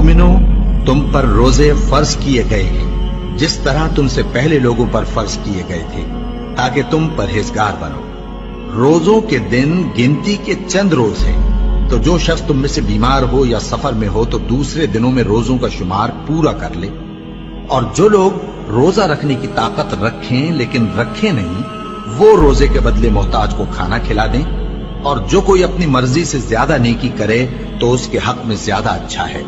मोमिनो, तुम पर रोजे फर्ज किए गए हैं जिस तरह तुमसे पहले लोगों पर फर्ज किए गए थे, ताकि तुम परहेजगार बनो। रोजों के दिन गिनती के चंद रोज हैं, तो जो शख्स तुम में से बीमार हो या सफर में हो तो दूसरे दिनों में रोजों का शुमार पूरा कर ले। और जो लोग रोजा रखने की ताकत रखें लेकिन रखें नहीं, वो रोजे के बदले मोहताज को खाना खिला दें। और जो कोई अपनी मर्जी से ज्यादा नेकी करे तो उसके हक में ज्यादा अच्छा है।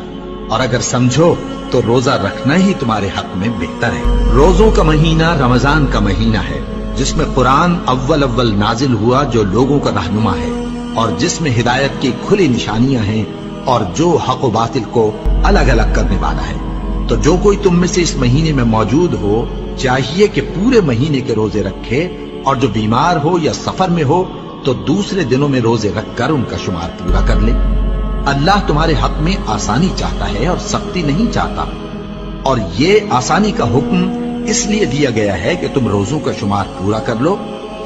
और अगर समझो तो रोजा रखना ही तुम्हारे हक में बेहतर है। रोजों का महीना रमजान का महीना है, जिसमें कुरान अव्वल नाजिल हुआ, जो लोगों का रहनुमा है और जिसमें हिदायत की खुली निशानियां हैं और जो हक व बातिल को अलग अलग करने वाला है। तो जो कोई तुम में से इस महीने में मौजूद हो, चाहिए कि पूरे महीने के रोजे रखे, और जो बीमार हो या सफर में हो तो दूसरे दिनों में रोजे रखकर उनका शुमार पूरा कर ले। अल्लाह तुम्हारे हक में आसानी चाहता है और सख्ती नहीं चाहता। और ये आसानी का हुक्म इसलिए दिया गया है कि तुम रोजों का शुमार पूरा कर लो,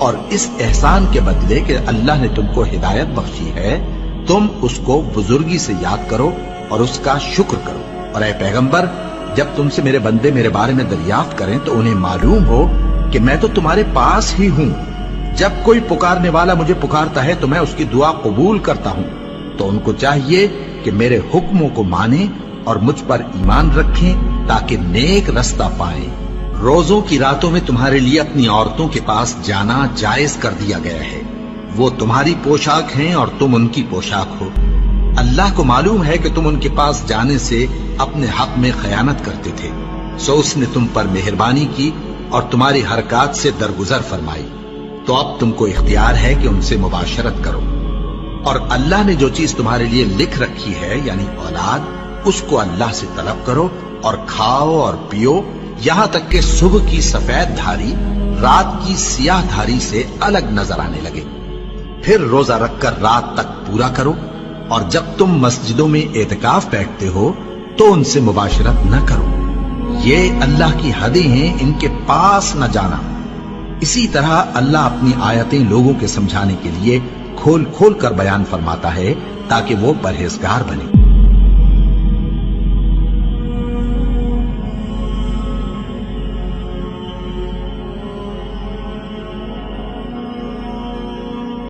और इस एहसान के बदले कि अल्लाह ने तुमको हिदायत बख्शी है, तुम उसको बुजुर्गी से याद करो और उसका शुक्र करो। और ऐ पैगंबर, जब तुमसे मेरे बंदे मेरे बारे में दरियाफ्त करें तो उन्हें मालूम हो कि मैं तो तुम्हारे पास ही हूं। जब कोई पुकारने वाला मुझे पुकारता है तो मैं उसकी दुआ कबूल करता हूं। तो उनको चाहिए कि मेरे हुक्मों को माने और मुझ पर ईमान रखें, ताकि नेक रास्ता पाएं। रोजों की रातों में तुम्हारे लिए अपनी औरतों के पास जाना जायज कर दिया गया है। वो तुम्हारी पोशाक हैं और तुम उनकी पोशाक हो। अल्लाह को मालूम है कि तुम उनके पास जाने से अपने हक में खयानत करते थे, सो उसने तुम पर मेहरबानी की और तुम्हारी हरकत से दरगुजर फरमाई। तो अब तुमको इख्तियार है कि उनसे मुबाशरत करो। और अल्लाह ने जो चीज तुम्हारे लिए लिख रखी है, यानी औलाद, उसको अल्लाह से तलब करो और खाओ और पियो, यहां तक कि सुबह की सफेद धारी रात की सियाह धारी से अलग नजर आने लगे। फिर रोजा रखकर रात तक पूरा करो। और जब तुम मस्जिदों में एतकाफ बैठते हो तो उनसे मुबाशरत न करो। ये अल्लाह की हदें हैं, इनके पास न जाना। इसी तरह अल्लाह अपनी आयतें लोगों के समझाने के लिए खोल खोल कर बयान फरमाता है, ताकि वो परहेजगार बने।